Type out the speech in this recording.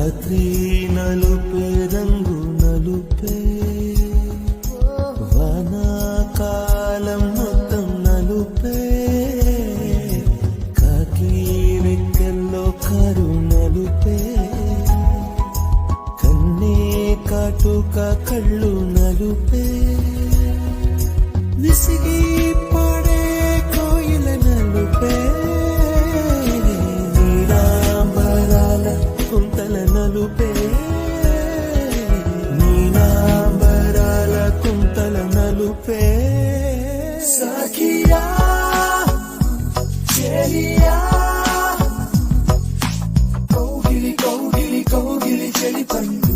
రాత్రి నలుపే రంగు నలుపే వానాకాలం మొత్తం నలుపే కాకి రెక్కల్లో కారు నలుపే కన్నే కాటుక కళ్ళు నలుపే విసిగి పడే కోయిల నలుపే నీలాంబరాల కుంతల నలుపే నీలాంబరాల కుంతల నలుపే సఖియా చెలియా కౌగిలి కౌగిలి కౌగిలి చెలి పండు